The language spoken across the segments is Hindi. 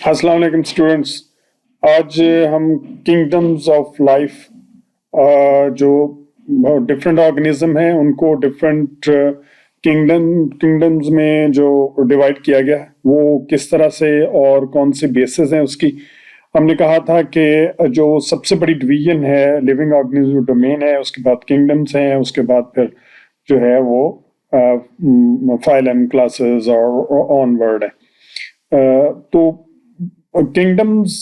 अस्सलाम वालेकुम स्टूडेंट्स। आज हम किंगडम्स ऑफ लाइफ जो डिफरेंट ऑर्गेनिज्म हैं उनको डिफरेंट किंगडम्स में जो डिवाइड किया गया है वो किस तरह से और कौन सी बेसिस हैं उसकी हमने कहा था कि जो सबसे बड़ी डिवीजन है लिविंग ऑर्गेनिज्म डोमेन है, उसके बाद किंगडम्स हैं, उसके बाद फिर जो है वो फाइलम क्लासेस और ऑनवर्ड है। तो किंगडम्स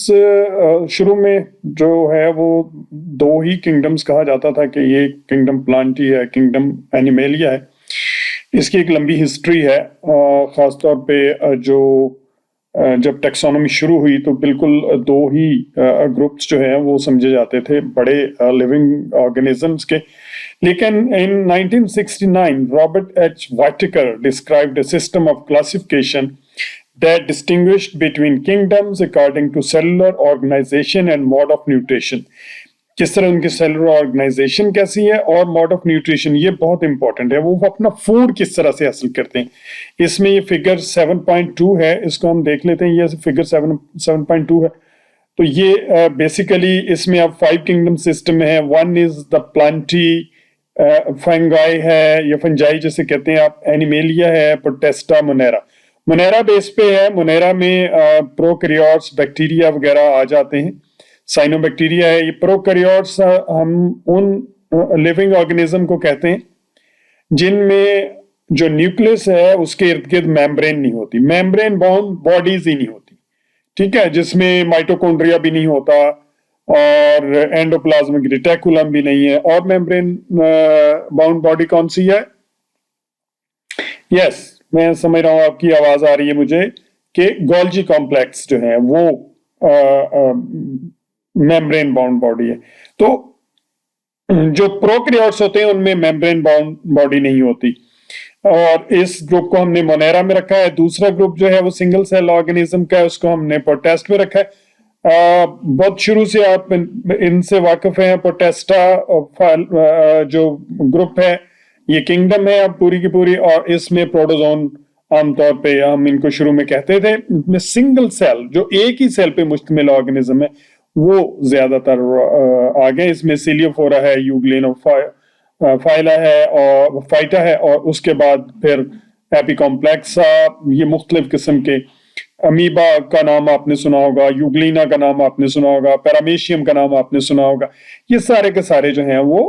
शुरू में जो है वो दो ही किंगडम्स कहा जाता था कि ये किंगडम प्लांटी है, किंगडम एनिमेलिया है। इसकी एक लंबी हिस्ट्री है, खासतौर पे जो जब टैक्सोनॉमी शुरू हुई तो बिल्कुल दो ही ग्रुप्स जो हैं वो समझे जाते थे बड़े लिविंग ऑर्गेनिजम्स के। लेकिन in 1969 Robert H Whittaker described a system of classification that distinguished between kingdoms according to cellular organization and mode of nutrition। किस तरह उनकी सेलुलर ऑर्गेनाइजेशन कैसी है और मोड ऑफ न्यूट्रिशन, ये बहुत इंपॉर्टेंट है। वो अपना फूड किस तरह से हासिल करते हैं। इसमें ये फिगर 7.2 है, इसको हम देख लेते हैं। ये फिगर 7.2 है। तो ये बेसिकली इसमें अब 5 किंगडम सिस्टम है। One is the Plantae, fungi है या फंजाई जैसे कहते हैं आप, एनिमेलिया है, प्रोटेस्टा, मोनेरा। मोनेरा बेस पे है। मोनेरा में प्रोकैरियोट्स बैक्टीरिया वगैरह आ जाते हैं। साइनोबैक्टीरिया है। ये प्रोकैरियोट्स हम उन लिविंग ऑर्गेनिज्म को कहते हैं जिनमें जो न्यूक्लियस है उसके इर्द गिर्द मेम्ब्रेन नहीं होती, मेम्ब्रेन बाउंड बॉडीज ही नहीं होती, ठीक है, जिसमें माइटोकॉन्ड्रिया भी नहीं होता और एंडोप्लाज्मिक रेटिकुलम भी नहीं है। और मेम्ब्रेन बाउंड बॉडी कौन सी है? यस, मैं समझ रहा हूं, आपकी आवाज आ रही है मुझे कि गोल्जी कॉम्प्लेक्स जो है वो मेम्ब्रेन बाउंड बॉडी है। तो जो प्रोकैरियोट्स होते हैं उनमें मेम्ब्रेन बाउंड बॉडी नहीं होती और इस ग्रुप को हमने मोनेरा में रखा है। दूसरा ग्रुप जो है वो सिंगल सेल ऑर्गेनिज्म का है, उसको हमने प्रोटेस्ट में रखा है। बहुत शुरू से आप इनसे वाकिफ हैं। प्रोटेस्टा जो ग्रुप है ये किंगडम है अब पूरी की पूरी, और इसमें प्रोटोजोन आमतौर पे हम इनको शुरू में कहते थे। इसमें सिंगल सेल जो एक ही सेल पे मुश्तमिल ऑर्गेनिज्म है वो ज्यादातर आ गए। इसमें सिलियोफोरा है, यूग्लेनोफाइला है और फाइटा है, और उसके बाद फिर एपिकॉम्प्लेक्सा। ये मुख्तलिफ किस्म के, अमीबा का नाम आपने सुना होगा, यूग्लिना का नाम आपने सुना होगा, पैरामीशियम का नाम आपने सुना होगा। ये सारे के सारे जो हैं वो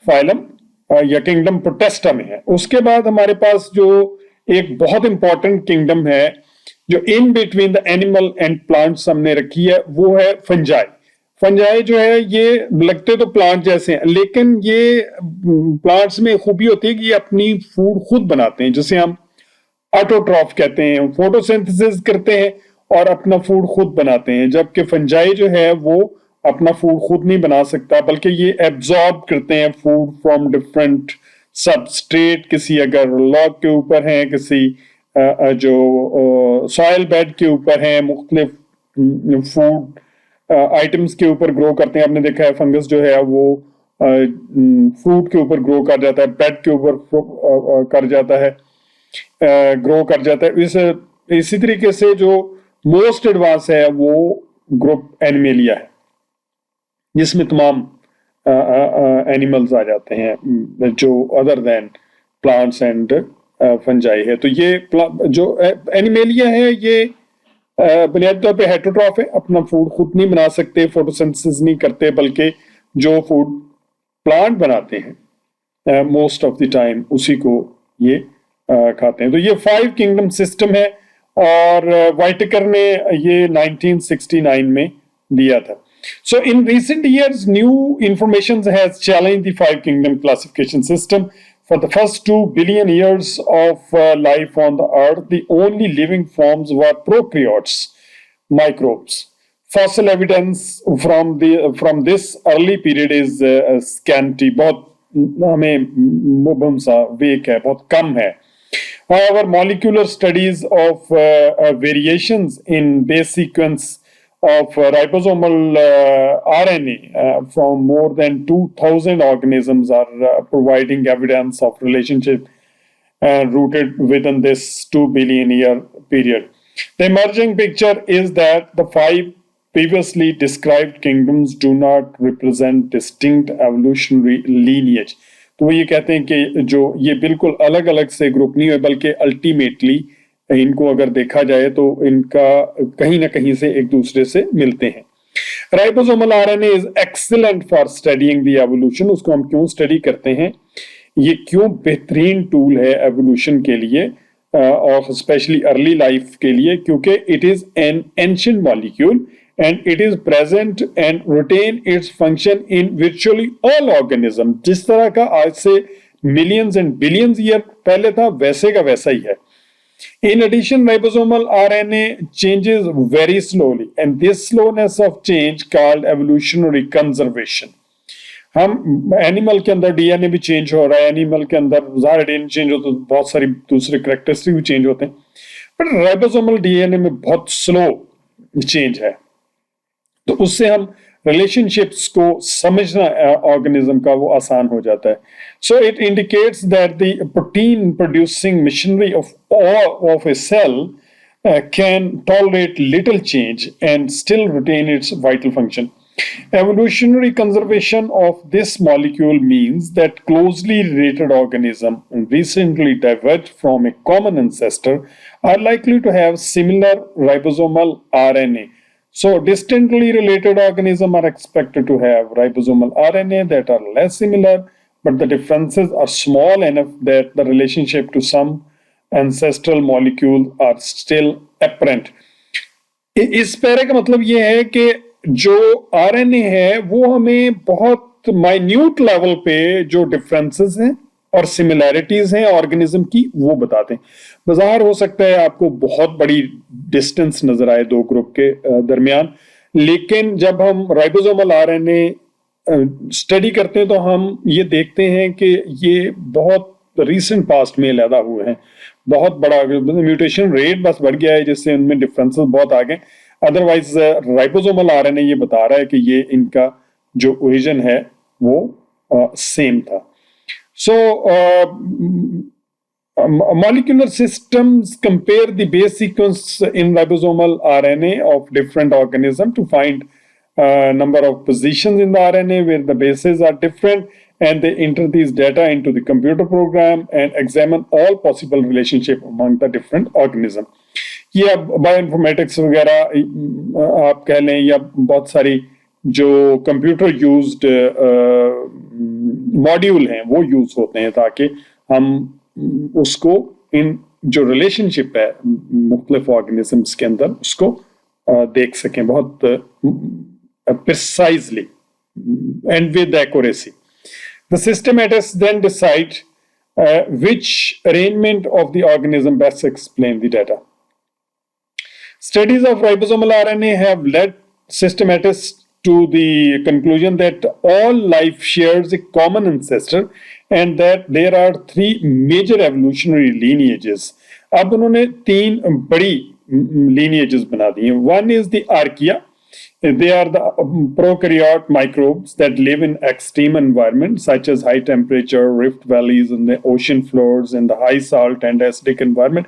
फाइलम या किंगडम प्रोटेस्टा में है। उसके बाद हमारे पास जो एक बहुत इंपॉर्टेंट किंगडम है जो in between the animal and plants हमने रखी है वो है फंजाई। फंजाई जो है ये लगते तो प्लांट जैसे हैं लेकिन ये प्लांट्स में खूबी होती है कि ये अपनी फूड खुद बनाते हैं, जिसे हम ऑटोट्रॉफ कहते हैं। फोटोसिंथेसिस करते हैं और अपना फूड खुद बनाते हैं, जबकि फंजाई जो है वो अपना फूड खुद नहीं बना सकता बल्कि ये एब्जॉर्ब करते हैं फूड फ्रॉम डिफरेंट सबस्ट्रेट। किसी अगर लॉग के ऊपर हैं, किसी जो सॉइल बेड के ऊपर हैं, मुख्तलिफ फूड आइटम्स के ऊपर ग्रो करते हैं। आपने देखा है फंगस जो है वो फ्रूट के ऊपर ग्रो कर जाता है, बेड के ऊपर कर जाता है, ग्रो कर जाता है। इसी तरीके से जो मोस्ट एडवांस है वो ग्रुप एनिमेलिया है जिसमें तमाम एनिमल्स आ जाते हैं जो other than plants and fungi है। तो ये जो एनिमेलिया है ये बुनियादी तौर पे हेटरोट्रॉफ है, अपना फूड खुद नहीं बना सकते, फोटोसिंथेसिस नहीं करते, बल्कि जो फूड प्लांट बनाते हैं मोस्ट ऑफ द टाइम उसी को ये खाते हैं। तो ये 5 किंगडम सिस्टम है और वाइटेकर ने ये 1969 में दिया था। So in recent years, new information has challenged the 5 kingdom classification system. For the first 2 billion years of life on the earth, the only living forms were prokaryotes, microbes. Fossil evidence from this early period is scanty. बहुत हमें मुबहम सा weak है, बहुत कम है। However, molecular studies of variations in base sequence of ribosomal RNA from more than 2000 organisms are providing evidence of relationship rooted within this 2 billion year period. The emerging picture is that the 5 previously described kingdoms do not represent distinct evolutionary lineage. तो वो ये कहते हैं कि जो ये बिल्कुल अलग अलग से ग्रुप नहीं है, बल्कि अल्टीमेटली इनको अगर देखा जाए तो इनका कहीं ना कहीं से एक दूसरे से मिलते हैं। Ribosomal RNA is excellent for studying the evolution. उसको हम क्यों स्टडी करते हैं, ये क्यों बेहतरीन टूल है एवोल्यूशन के लिए और स्पेशली अर्ली लाइफ के लिए, क्योंकि it is an ancient molecule and it is present and retain its function in virtually all organism। जिस तरह का आज से millions and billions year पहले था, वैसे का वैसा ही है। In addition, ribosomal RNA changes very slowly and this slowness of change called evolutionary conservation। हम एनिमल के अंदर डीएनए भी चेंज हो रहा है, एनिमल के अंदर ज़ाहिर डीएनए चेंज होता है, बहुत सारी दूसरे कैरेक्टरिस्टिक भी चेंज होते हैं, बट राइबोसोमल डीएनए में बहुत स्लो चेंज है। तो उससे हम रिलेशनशिप्स को समझना ऑर्गेनिज्म का वो आसान हो जाता है। So it indicates that the protein producing machinery of a cell can tolerate little change and still retain its vital function. Evolutionary conservation of this molecule means that closely related organisms recently diverged from a common ancestor are likely to have similar ribosomal RNA. So distantly related organisms are expected to have ribosomal RNA that are less similar, but the differences are small enough that the relationship to some ancestral molecules are still apparent। इस पैरे का मतलब ये है कि जो आरएनए है वो हमें बहुत माइन्यूट लेवल पे जो डिफरेंसेस हैं और सिमिलैरिटीज हैं ऑर्गेनिज्म की वो बताते हैं। बाजार हो सकता है आपको बहुत बड़ी डिस्टेंस नजर आए दो ग्रुप के दरमियान, लेकिन जब हम राइबोसोमल आरएनए स्टडी करते हैं तो हम ये देखते हैं कि ये बहुत रीसेंट पास्ट में अलहदा हुए हैं, बहुत बड़ा म्यूटेशन रेट बस बढ़ गया है जिससे उनमें डिफरेंसेस बहुत आ गए। अदरवाइज राइबोसोमल आरएनए ये बता रहा है कि ये इनका जो ओरिजिन है वो सेम था। So, molecular systems compare the base sequence in ribosomal RNA of different organisms to find number of positions in the RNA where the bases are different, and they enter these data into the computer program and examine all possible relationship among the different organisms। ये अब बायोइन्फॉर्मेटिक्स वगैरह आप कह लें या बहुत सारी जो कंप्यूटर यूज्ड मॉड्यूल हैं वो यूज होते हैं ताकि हम उसको इन जो रिलेशनशिप है मुख्तलिफ ऑर्गेनिजम्स के अंदर उसको देख सकें बहुत precisely and with accuracy. The systematist then decide which arrangement of the organism best explain the data। Studies of ribosomal RNA have led systematists to the conclusion that all life shares a common ancestor and that there are 3 major evolutionary lineages। अब उन्होंने 3 बड़ी lineages बना दी हैं। One is the archaea, they are the prokaryote microbes that live in extreme environments such as high temperature, rift valleys and the ocean floors and the high salt and acidic environment।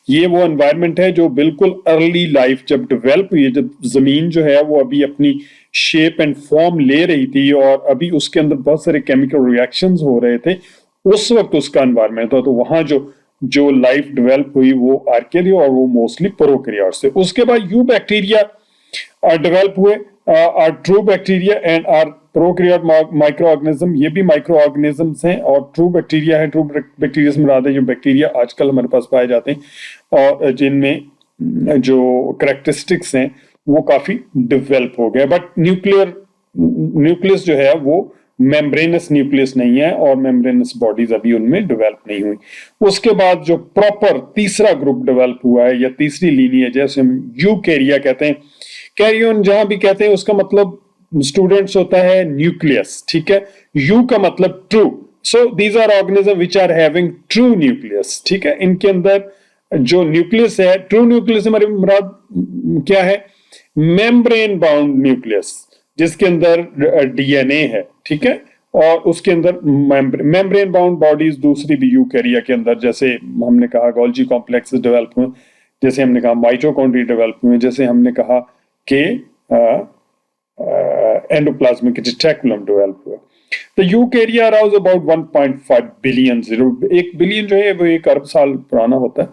ये वो environment है जो बिल्कुल early life जब develop हुई है, जब जमीन जो है वो अभी अपनी शेप एंड फॉर्म ले रही थी और अभी उसके अंदर बहुत सारे केमिकल रिएक्शंस हो रहे थे, उस वक्त उसका एनवायरनमेंट था, तो वहां जो लाइफ डेवलप हुई वो आर्किया थी और वो मोस्टली प्रोकैरियोट्स थे। उसके बाद यू बैक्टीरिया डेवलप हुए, are true bacteria and are prokaryote microorganism, ये भी माइक्रो ऑर्गेनिजम्स हैं और ट्रू बैक्टीरिया है। ट्रू बैक्टीरिया से मुराद है जो बैक्टीरिया आजकल हमारे पास पाए जाते हैं और जिनमें जो कैरेक्टरिस्टिक्स हैं वो काफी डेवलप हो गया, बट न्यूक्लियस जो है वो मेम्ब्रेनस न्यूक्लियस नहीं है और मेम्ब्रेनस बॉडीज अभी उनमें डेवलप नहीं हुई। उसके बाद जो प्रॉपर तीसरा ग्रुप डेवलप हुआ है या तीसरी लीनिएज है उसे हम यूकैरिया कहते हैं। कैरियन जहां भी कहते हैं उसका मतलब स्टूडेंट्स होता है न्यूक्लियस, ठीक है। यू का मतलब true, so these are organism which are having true nucleus, ठीक है। इनके अंदर जो न्यूक्लियस है, ट्रू न्यूक्लियस हमारी मुराद क्या है, मेम्ब्रेन बाउंड न्यूक्लियस जिसके अंदर डीएनए है, ठीक है, और उसके अंदर मेम्ब्रेन बाउंड बॉडीज दूसरी भी यूकैरिया के अंदर, जैसे हमने कहा गोल्जी कॉम्प्लेक्स डेवलप हुए, जैसे हमने कहा माइटोकॉन्ड्रिया डेवलप हुए, जैसे हमने कहा कि एंडोप्लाज्मिक रेटिकुलम डेवलप हुआ। तो Eukarya arouse about 1.5 billion, 1 billion जो है वो 1 अरब साल पुराना होता है,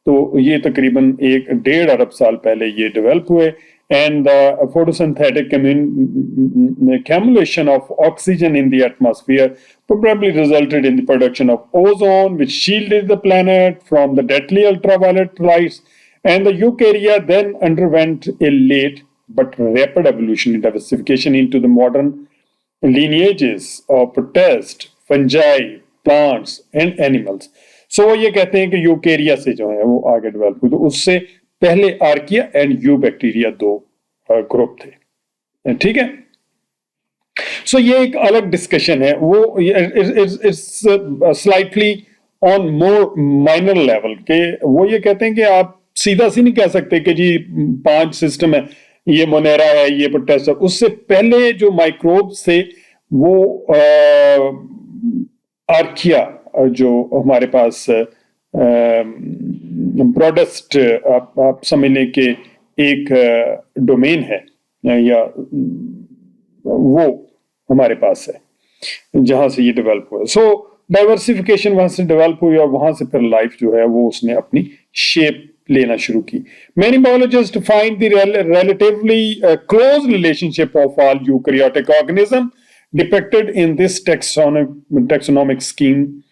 तो ये तकरीबन 1.5 अरब साल पहले ये डेवलप हुए। And the photosynthetic accumulation of oxygen in the atmosphere probably resulted in the production of ozone, which shielded the planet from the deadly ultraviolet lights. And the eukarya then underwent a late but rapid evolutionary diversification into the modern lineages of protist, fungi, plants, and animals. So ये कहते हैं कि यूकेरिया से जो है वो आगे डेवलप हुई, तो उससे पहले archaea and you bacteria 2 group थे, ठीक है। सो ये एक अलग डिस्कशन है, वो it's slightly on more minor level के, वो ये कहते हैं कि आप सीधा सी नहीं कह सकते कि जी 5 सिस्टम है, ये मोनेरा है, ये प्रोटेस्ट है। उससे पहले जो माइक्रोब्स थे वो आर्किया जो हमारे पास ब्रॉडेस्ट आप समझ लें कि एक डोमेन है या वो हमारे पास है जहां से ये डेवलप हुआ। सो डाइवर्सिफिकेशन वहां से डेवलप हुई और वहां से फिर लाइफ जो है वो उसने अपनी शेप लेना शुरू की। Many biologists find the relatively close relationship of all eukaryotic organisms depicted in this taxonomic scheme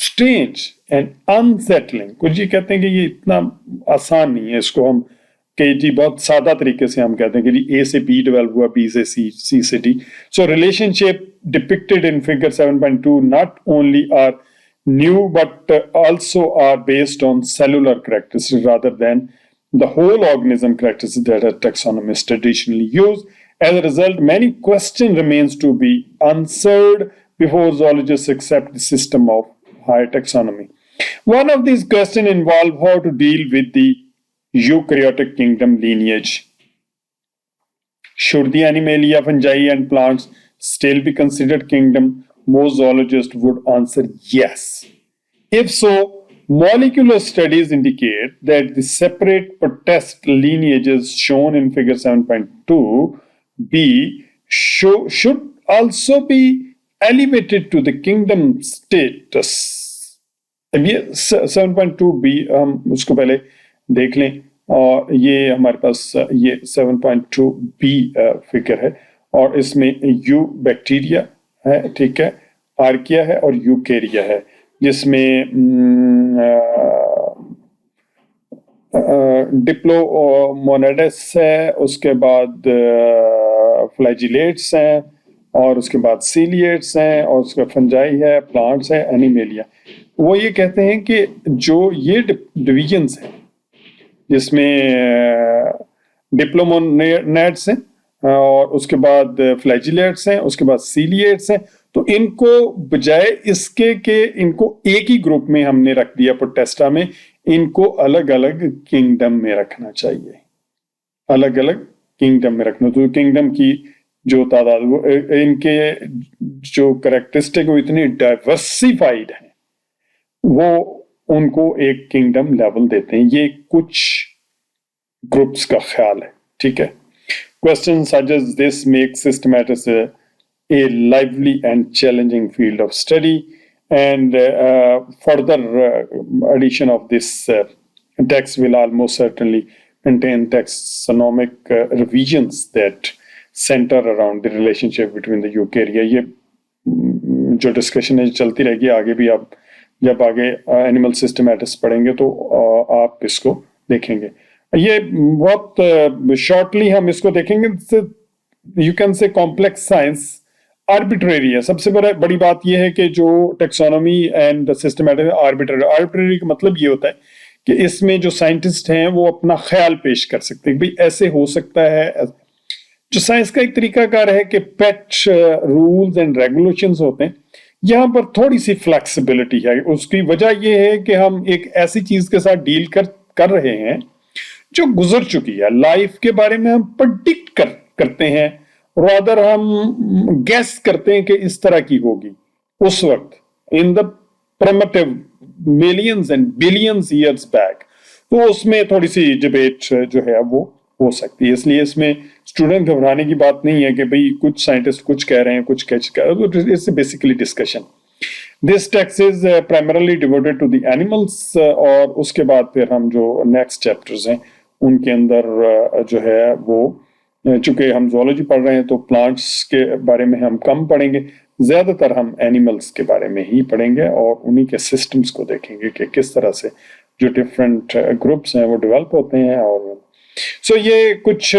strange and unsettling। कुछ जी कहते हैं कि ये इतना आसान नहीं है इसको हम कि जी बहुत सादा तरीके से हम कहते हैं कि जी ए से बी डेवलप हुआ, बी से सी, सी से D. So relationship depicted in figure 7.2 not only are new but also are based on cellular characteristics rather than the whole organism characteristics that a taxonomist traditionally use. As a result, many questions remains to be answered before zoologists accept the system of higher taxonomy. One of these questions involve how to deal with the eukaryotic kingdom lineage. Should the animalia, fungi, and plants still be considered kingdom? Most zoologists would answer yes. If so, molecular studies indicate that the separate protist lineages shown in figure 7.2b should also be elevated to the kingdom status. अब ये 7.2b हम उसको पहले देख लें, और ये हमारे पास ये 7.2b फिगर है और इसमें यू बैक्टीरिया है, ठीक है, आर्किया है और यूकेरिया है, जिसमें डिप्लोमोनेडस है, उसके बाद फ्लैजिलेट्स हैं, और उसके बाद सीलिएट्स हैं, और उसका फंजाई है, प्लांट्स है, एनिमेलिया। वो ये कहते हैं कि जो ये डिविजन्स हैं जिसमें डिप्लोमोनेड्स हैं और उसके बाद फ्लैजिलेट्स हैं, उसके बाद सीलिएट्स हैं, तो इनको बजाय इसके कि इनको एक ही ग्रुप में हमने रख दिया प्रोटेस्टा में, इनको अलग अलग किंगडम में रखना चाहिए, अलग अलग किंगडम में रखना। तो किंगडम की जो तादाद, वो इनके जो कैरेक्टरिस्टिक वो इतनी डाइवर्सिफाइड है, वो उनको एक किंगडम लेवल देते हैं। ये कुछ ग्रुप्स का ख्याल है, ठीक है। Questions such as this make systematics a lively and challenging field of study, and further addition of this text will almost certainly contain taxonomic revisions that center around the relationship between the eukarya। ये जो डिस्कशन है चलती रहेगी आगे भी। आप जब आगे एनिमल सिस्टमैटिक्स पढ़ेंगे तो आप इसको देखेंगे। ये बहुत शॉर्टली हम इसको देखेंगे। You can say complex science arbitrary है। सबसे बड़ी बात यह है कि जो टेक्सोनॉमी एंड सिस्टमैटिक आर्बिट्रेरी का मतलब ये होता है कि इसमें जो साइंटिस्ट हैं वो अपना ख्याल पेश कर सकते हैं, भाई ऐसे हो सकता है। जो साइंस का एक तरीकाकार है कि पेट रूल्स एंड रेगुलेशंस होते हैं, यहाँ पर थोड़ी सी फ्लेक्सिबिलिटी है। उसकी वजह यह है कि हम एक ऐसी चीज के साथ डील कर रहे हैं जो गुजर चुकी है। लाइफ के बारे में हम प्रेडिक्ट करते हैं, रादर हम गैस करते हैं कि इस तरह की होगी उस वक्त in the primitive millions and billions years back, तो उसमें थोड़ी सी डिबेट जो है वो हो सकती है। इसलिए इसमें स्टूडेंट घबराने की बात नहीं है कि भाई कुछ साइंटिस्ट कुछ कह रहे हैं कुछ कैच कह रहे हैं, तो it's basically discussion. This text is primarily devoted to the animals, और उसके बाद फिर हम जो नेक्स्ट चैप्टर्स हैं उनके अंदर जो है वो, चूंकि हम जोलॉजी पढ़ रहे हैं तो प्लांट्स के बारे में हम कम पढ़ेंगे, ज्यादातर हम एनिमल्स के बारे में ही पढ़ेंगे और उन्हीं के सिस्टम्स को देखेंगे कि किस तरह से जो डिफरेंट ग्रुप्स हैं वो डेवलप होते हैं। और सो ये कुछ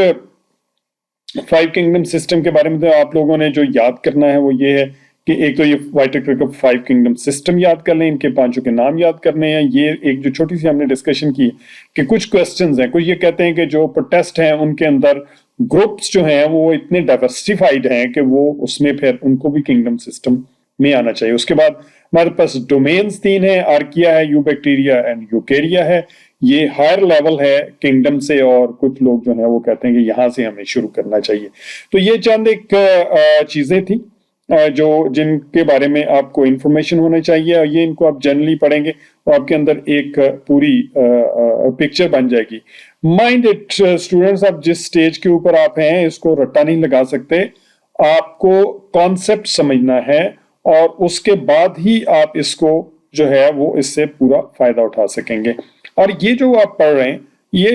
5 किंगडम सिस्टम के बारे में तो आप लोगों ने जो याद करना है वो ये है कि एक तो ये वाइटल का 5 किंगडम सिस्टम याद कर लें, इनके पांचों के नाम याद करने हैं। ये एक जो छोटी सी हमने डिस्कशन की कि कुछ क्वेश्चंस हैं, कुछ ये कहते हैं कि जो प्रोटेस्ट हैं उनके अंदर ग्रुप्स जो हैं वो इतने डाइवर्सिफाइड हैं कि वो उसमें फिर उनको भी किंगडम सिस्टम में आना चाहिए। उसके बाद हमारे पास डोमेन्स 3 है, आर्किया है, यूबैक्टीरिया एंड यूकेरिया है। ये हायर लेवल है किंगडम से, और कुछ लोग जो है वो कहते हैं कि यहाँ से हमें शुरू करना चाहिए। तो ये चंद एक चीजें थी जो जिनके बारे में आपको इंफॉर्मेशन होना चाहिए, और ये इनको आप जनरली पढ़ेंगे तो आपके अंदर एक पूरी पिक्चर बन जाएगी। माइंड इट स्टूडेंट्स, आप जिस स्टेज के ऊपर आप हैं इसको रट्टा नहीं लगा सकते, आपको कॉन्सेप्ट समझना है और उसके बाद ही आप इसको जो है वो इससे पूरा फायदा उठा सकेंगे। और ये जो आप पढ़ रहे हैं ये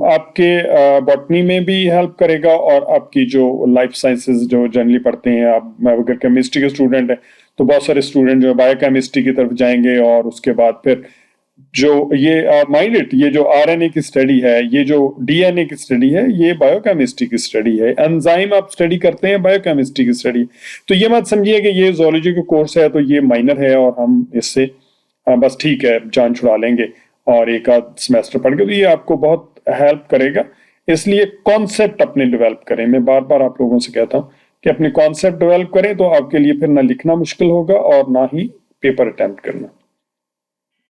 आपके बॉटनी में भी हेल्प करेगा, और आपकी जो लाइफ साइंसेस जो जनरली पढ़ते हैं, आप अगर केमिस्ट्री के स्टूडेंट हैं तो बहुत सारे स्टूडेंट जो बायोकेमिस्ट्री की तरफ जाएंगे, और उसके बाद फिर जो ये माइंड इट, ये जो आरएनए की स्टडी है, ये जो डीएनए की स्टडी है, ये बायोकेमिस्ट्री की स्टडी है। एंजाइम आप स्टडी करते हैं, बायोकेमिस्ट्री की स्टडी। तो ये मत समझिए कि ये जोलॉजी का कोर्स है तो ये माइनर है और हम इससे बस ठीक है जान छुड़ा लेंगे और एक आध सेमेस्टर पढ़ के, तो ये आपको बहुत हेल्प करेगा। इसलिए कॉन्सेप्ट अपने डेवलप करें। मैं बार बार आप लोगों से कहता हूँ कि अपने कॉन्सेप्ट डेवलप करें, तो आपके लिए फिर ना लिखना मुश्किल होगा और ना ही पेपर अटेम्प्ट करना।